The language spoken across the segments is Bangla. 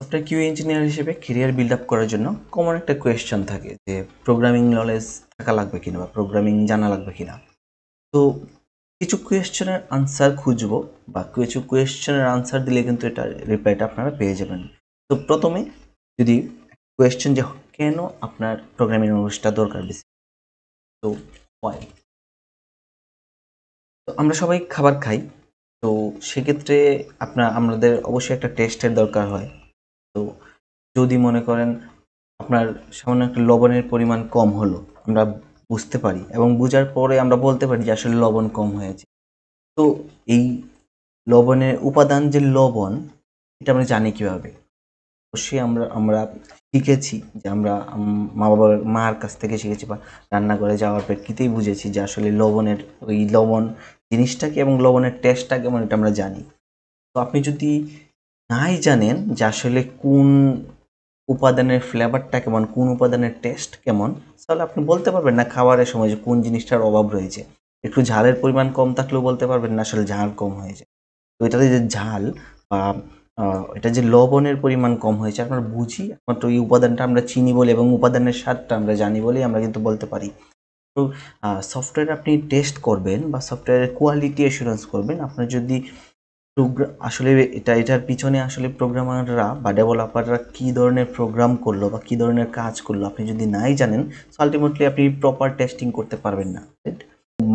সফটওয়্যার কিউ ইঞ্জিনিয়ার হিসেবে ক্যারিয়ার বিল্ড আপ করার জন্য কমন একটা কোয়েশ্চেন থাকে যে প্রোগ্রামিং নলেজ থাকা লাগবে কিনা বা প্রোগ্রামিং জানা লাগবে কিনা। তো কিছু কোয়েশ্চেনের আনসার খুঁজবো বা কিছু কোয়েশ্চেনের আনসার দিলে কিন্তু এটা রিপ্লাইটা আপনারা পেয়ে যাবেন। তো প্রথমে যদি কোয়েশ্চেন যে কেন আপনার প্রোগ্রামিং নলেজটা দরকার বেশি, তো হয় তো আমরা সবাই খাবার খাই, তো সেক্ষেত্রে আমাদের অবশ্যই একটা টেস্টের দরকার হয়। তো যদি মনে করেন আপনার সামান্য একটা লবণের পরিমাণ কম হলো, আমরা বুঝতে পারি এবং বুঝার পরে আমরা বলতে পারি যে আসলে লবণ কম হয়েছে। তো এই লবণের উপাদান যে লবণ, এটা আমরা জানি কিভাবে? অবশ্যই আমরা আমরা শিখেছি যে আমরা মার কাছ থেকে শিখেছি বা রান্নাঘরে যাওয়ার প্রেক্ষিতেই বুঝেছি যে আসলে ওই লবণ জিনিসটা কি এবং লবণের টেস্টটা কেমন এটা আমরা জানি। তো আপনি যদি নাই জানেন যে আসলে কোন উপাদানের ফ্লেভারটা কেমন, কোন উপাদানের টেস্ট কেমন, তাহলে আপনি বলতে পারবেন না খাবারের সময় যে কোন জিনিসটার অভাব রয়েছে। একটু ঝালের পরিমাণ কম থাকলেও বলতে পারবেন না আসলে ঝাল কম হয়েছে। তো এটাতে যে ঝাল বা এটা যে লবণের পরিমাণ কম হয়েছে আমরা বুঝি একমাত্র এই উপাদানটা আমরা চিনি বলে এবং উপাদানের স্বাদটা আমরা জানি বলেই আমরা কিন্তু বলতে পারি। তো সফটওয়্যার আপনি টেস্ট করবেন বা সফটওয়্যারের কোয়ালিটি অ্যাসুরেন্স করবেন, আপনার যদি আসলে এটার পিছনে আসলে প্রোগ্রামাররা বা ডেভেলপাররা কী ধরনের প্রোগ্রাম করলো বা কী ধরনের কাজ করলো আপনি যদি নাই জানেন, আলটিমেটলি আপনি প্রপার টেস্টিং করতে পারবেন না, রাইট?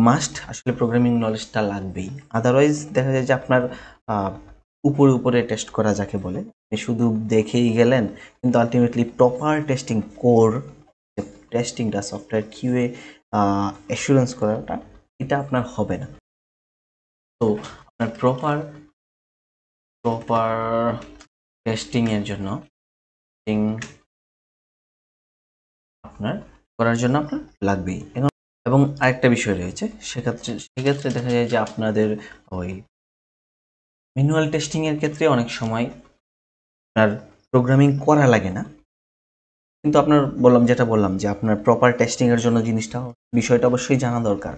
মাস্ট আসলে প্রোগ্রামিং নলেজটা লাগবেই, আদারওয়াইজ দেখা যায় যে আপনার উপরে উপরে টেস্ট করা যাকে বলে, আপনি শুধু দেখেই গেলেন কিন্তু আলটিমেটলি প্রপার টেস্টিং কোর টেস্টিংটা সফটওয়্যার কিউএ অ্যাসুরেন্স করাটা এটা আপনার হবে না। তো আপনার প্রপার প্রপার টেস্টিং এর জন্য আপনার করার জন্য আপনার লাগবেই। এবং আরেকটা বিষয় রয়েছে, সেক্ষেত্রে দেখা যায় যে আপনাদের ওই ম্যানুয়াল টেস্টিং এর ক্ষেত্রে অনেক সময় আপনার প্রোগ্রামিং করা লাগে না, কিন্তু যেটা বললাম যে আপনার প্রপার টেস্টিং এর জন্য বিষয়টা অবশ্যই জানা দরকার।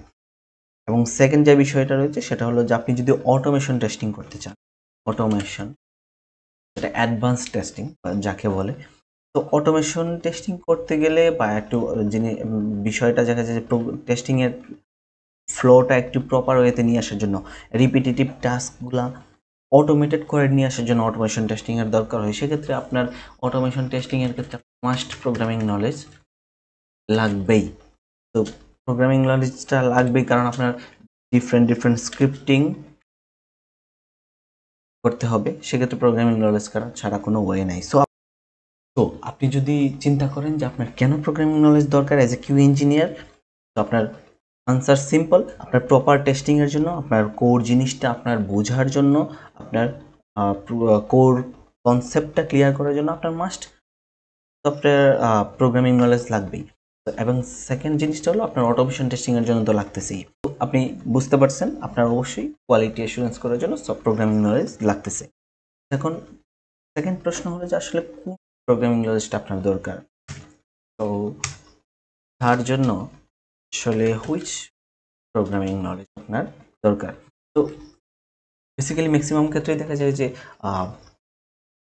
এবং সেকেন্ড যে বিষয়টা রয়েছে সেটা হলো যে আপনি যদি অটোমেশন টেস্টিং করতে চান, অটোমেশন এটা অ্যাডভান্স টেস্টিং যাকে বলে। তো অটোমেশন টেস্টিং করতে গেলে বা একটু বিষয়টা দেখা যায় যে টেস্টিং এর ফ্লোটা একটু প্রপার ওয়েতে নিয়ে আসার জন্য, রিপিটিটিভ টাস্কগুলা অটোমেটেড করে নিয়ে আসার জন্য অটোমেশন টেস্টিং এর দরকার হয়। সেক্ষেত্রে আপনার অটোমেশন টেস্টিং এর ক্ষেত্রে মাস্ট প্রোগ্রামিং নলেজ লাগবেই। তো প্রোগ্রামিং নলেজটা লাগবেই কারণ আপনার ডিফারেন্ট স্ক্রিপ্টিং করতে হবে, সেক্ষেত্রে প্রোগ্রামিং নলেজ ছাড়া কোনো ওয়ে নাই। তো আপনি যদি চিন্তা করেন যে আপনার কেন প্রোগ্রামিং নলেজ দরকার অ্যাজ এ কিউ ইঞ্জিনিয়ার, তো আপনার আনসার সিম্পল, আপনার প্রপার টেস্টিং এর জন্য, আপনার কোর জিনিসটা আপনার বোঝার জন্য, আপনার কোর কনসেপ্টটা ক্লিয়ার করার জন্য আপনার মাস্ট সফটওয়্যার প্রোগ্রামিং নলেজ লাগবেই। এবং সেকেন্ড জিনিসটা হলো আপনার অটোমেশন টেস্টিং এর জন্য তো লাগতেছেই। তো আপনি বুঝতে পারছেন আপনার অবশ্যই কোয়ালিটি অ্যাসুরেন্স করার জন্য সব প্রোগ্রামিং নলেজ লাগতেছে। এখন সেকেন্ড প্রশ্ন হলো যে আসলে কোন প্রোগ্রামিং নলেজটা আপনার দরকার। তো তার জন্য আসলে হুইচ প্রোগ্রামিং নলেজ আপনার দরকার। তো বেসিক্যালি ম্যাক্সিমাম ক্ষেত্রেই দেখা যায় যে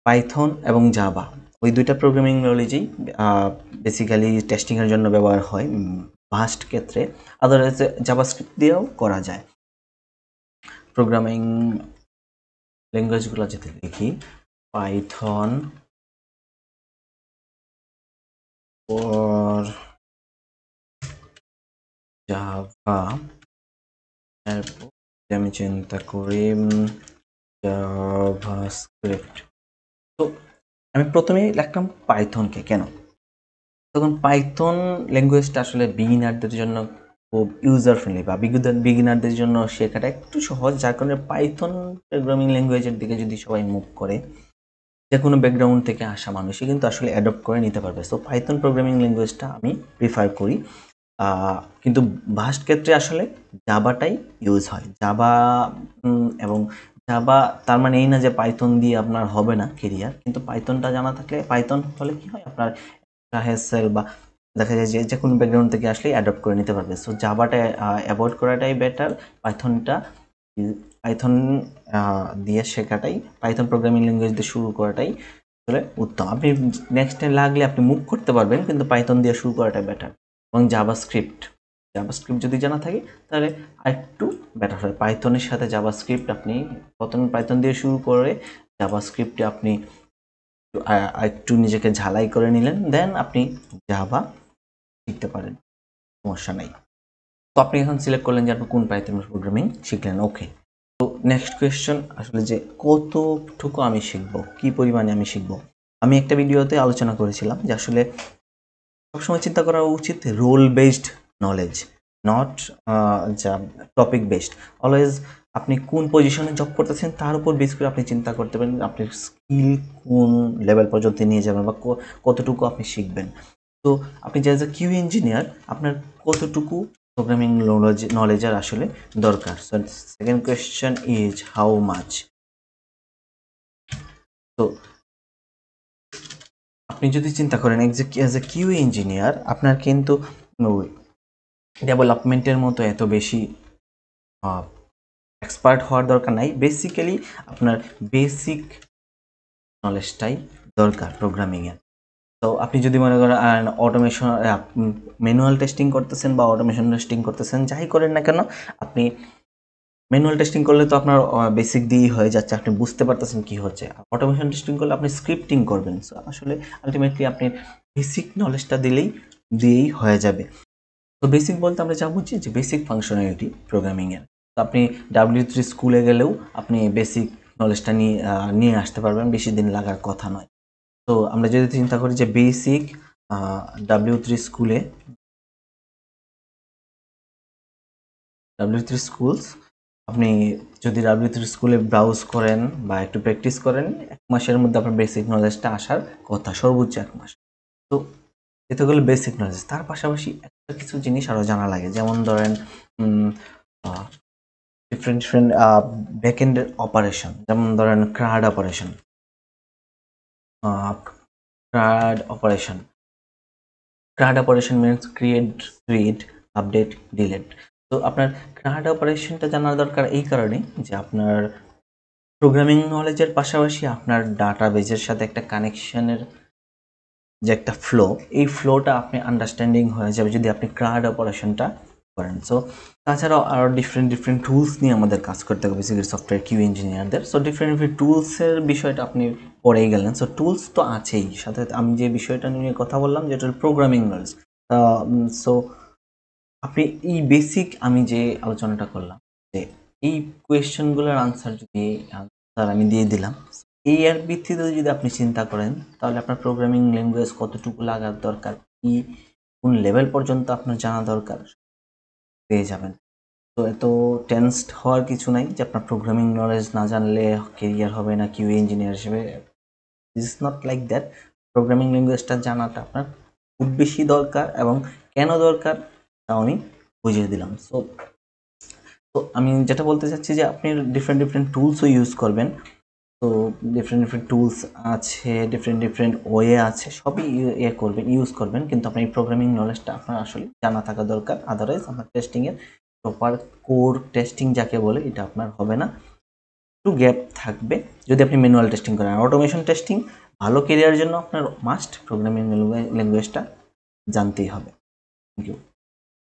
পাইথন এবং জাভা ওই দুইটা প্রোগ্রামিং নলেজই বেসিক্যালি টেস্টিংয়ের জন্য ব্যবহার হয় ভাস্ট ক্ষেত্রে। আদারওয়াইজ জাভাস্ক্রিপ্ট দিয়েও করা যায়। প্রোগ্রামিং ল্যাঙ্গুয়েজগুলো যদি দেখি, পাইথন or জাভা, এরপর আমি চিন্তা করি জাভাস্ক্রিপ্ট। তো আমি প্রথমেই লিখলাম পাইথনকে, কেন? তখন পাইথন ল্যাঙ্গুয়েজটা আসলে বিগিনারদের জন্য খুব ইউজার ফ্রেন্ডলি বা বিগিনারদের জন্য শেখাটা একটু সহজ, যার কারণে পাইথন প্রোগ্রামিং ল্যাঙ্গুয়েজের দিকে যদি সবাই মুভ করে, যে কোনো ব্যাকগ্রাউন্ড থেকে আসা মানুষই কিন্তু আসলে অ্যাডপ্ট করে নিতে পারবে। সো পাইথন প্রোগ্রামিং ল্যাঙ্গুয়েজটা আমি প্রিফার করি। কিন্তু ভাস্ট ক্ষেত্রে আসলে জাভাটাই ইউজ হয়। জাভা এবং জাভা, তার মানে এই না যে পাইথন দিয়ে আপনার হবে না কেরিয়ার, কিন্তু পাইথনটা জানা থাকলে, পাইথন হলে কি হয় আপনার হ্যাসেল বা দেখা যায় যে কোনো ব্যাকগ্রাউন্ড থেকে আসলেই অ্যাডপ্ট করে নিতে পারবে। সো জাভাটা অ্যাভয়েড করাটাই বেটার, পাইথন দিয়ে শেখাটাই, পাইথন প্রোগ্রামিং ল্যাঙ্গুয়েজ দিয়ে শুরু করাটাই আসলে উত্তম। আপনি নেক্সটে লাগলে আপনি মুভ করতে পারবেন, কিন্তু পাইথন দিয়ে শুরু করাটা বেটার। এবং জাভাস্ক্রিপ্ট যদি জানা থাকে তাহলে আরেকটু বেটার হয়। পাইথনের সাথে জাভাস্ক্রিপ্ট আপনি প্রথমে পাইথন দিয়ে শুরু করে জাভাস্ক্রিপ্টে আপনি একটু নিজেকে ঝালাই করে নিলেন, দেন আপনি জাভা শিখতে পারেন, সমস্যা নাই। তো আপনি এখন সিলেক্ট করলেন যে আপনি কোন পাইথন প্রোগ্রামিং শিখলেন, ওকে। তো নেক্সট কোয়েশ্চেন আসলে যে কতটুকু আমি শিখবো, কি পরিমাণে আমি শিখবো। আমি একটা ভিডিওতে আলোচনা করেছিলাম যে আসলে সবসময় চিন্তা করা উচিত রোল বেসড নলেজ, নট যা টপিক বেসড। অলওয়েজ আপনি কোন পজিশনে জব করতেছেন তার উপর বেস করে আপনি চিন্তা করতে পারেন আপনার স্কিল কোন লেভেল পর্যন্ত নিয়ে যাবেন বা কতটুকু আপনি শিখবেন। তো আপনি যে এ কিউ ইঞ্জিনিয়ার আপনার কতটুকু প্রোগ্রামিং নলেজের আসলে দরকার। So second question is how much. তো আপনি যদি চিন্তা করেন অ্যাজ এ কিউ ইঞ্জিনিয়ার আপনার কিন্তু ডেভেলপমেন্টের মতো এত বেশি এক্সপার্ট হওয়ার দরকার নাই। বেসিক্যালি আপনার বেসিক নলেজটাই দরকার প্রোগ্রামিংয়ের। তো আপনি যদি মনে করেন অটোমেশন ম্যানুয়াল টেস্টিং করতেছেন বা অটোমেশন টেস্টিং করতেছেন, যাই করেন না কেন আপনি ম্যানুয়াল টেস্টিং করলে তো আপনার বেসিক দিয়েই হয়ে যাচ্ছে, আপনি বুঝতে পারতেছেন কি হচ্ছে। অটোমেশন টেস্টিং করলে আপনি স্ক্রিপ্টিং করবেন। সো আসলে আলটিমেটলি আপনি বেসিক নলেজটা দিয়েই হয়ে যাবে। তো বেসিক বলতে আমরা যা বুঝি যে বেসিক ফাংশনালিটি প্রোগ্রামিংয়ের। তো আপনি W3 স্কুলে গেলেও আপনি বেসিক নলেজটা নিয়ে আসতে পারবেন, বেশি দিন লাগার কথা নয়। তো আমরা যদি চিন্তা করি যে বেসিক W3 স্কুলস, আপনি যদি W3 স্কুলে ব্রাউজ করেন বা একটু প্র্যাকটিস করেন, 1 মাসের মধ্যে আপনার বেসিক নলেজটা আসার কথা, সর্বোচ্চ 1 মাস। তো এতে গেলে বেসিক নলেজ। তার পাশাপাশি একটা কিছু জিনিস আরও জানা লাগে, যেমন ধরেন ডিফারেন্ট ব্যাকএন্ডের অপারেশন, যেমন ধরেন CRUD operation. CRUD operation means create, read, update, delete. তো আপনার CRUD অপারেশনটা জানার দরকার এই কারণে যে আপনার প্রোগ্রামিং নলেজের পাশাপাশি আপনার ডাটাবেজের সাথে একটা কানেকশনের যে একটা ফ্লো, এই ফ্লোটা আপনি আন্ডারস্ট্যান্ডিং হয়ে যাবে যদি আপনি CRUD অপারেশনটা করেন। সো তাছাড়াও আরও ডিফারেন্ট টুলস নিয়ে আমাদের কাজ করতে হবে বেসিক্যালি সফটওয়্যার কিউ ইঞ্জিনিয়ারদের। সো ডিফারেন্ট টুলসের বিষয়টা আপনি পড়েই গেলেন। সো টুলস তো আছেই, সাথে আমি যে বিষয়টা নিয়ে কথা বললাম যেটা প্রোগ্রামিং নলেজ। সো আপনি এই বেসিক আমি যে আলোচনাটা করলাম যে এই কোয়েশ্চেনগুলোর আনসার আমি দিয়ে দিলাম, এই এর ভিত্তিতে যদি আপনি চিন্তা করেন তাহলে আপনার প্রোগ্রামিং ল্যাঙ্গুয়েজ কতটুকু লাগার দরকার, কোন লেভেল পর্যন্ত আপনার জানা দরকার পেয়ে যাবেন। তো এত টেনসড হওয়ার কিছু নাই যে আপনার প্রোগ্রামিং নলেজ না জানলে কেরিয়ার হবে না কিউ ইঞ্জিনিয়ার হিসেবে। Is not like that. Programming ল্যাঙ্গুয়েজটা জানাটা আপনার খুব বেশি দরকার, এবং কেন দরকার তাও আমি বুঝিয়ে দিলাম। তো আমি যেটা বলতে চাচ্ছি যে আপনি ডিফারেন্ট টুলসও ইউজ করবেন। তো ডিফারেন্ট টুলস আছে, ডিফারেন্ট ওয়ে আছে, সবই ইউজ করবেন, কিন্তু আপনার এই প্রোগ্রামিং নলেজটা আপনার আসলে জানা থাকা দরকার। আদারওয়াইজ আপনার টেস্টিংয়ের প্রপার কোর টেস্টিং যাকে বলে এটা আপনার হবে না, একটু গ্যাপ থাকবে যদি আপনি ম্যানুয়াল টেস্টিং করেন। অটোমেশন টেস্টিং ভালো কেরিয়ারের জন্য আপনার মাস্ট প্রোগ্রামিং ল্যাঙ্গুয়েজটা জানতেই হবে। Thank you.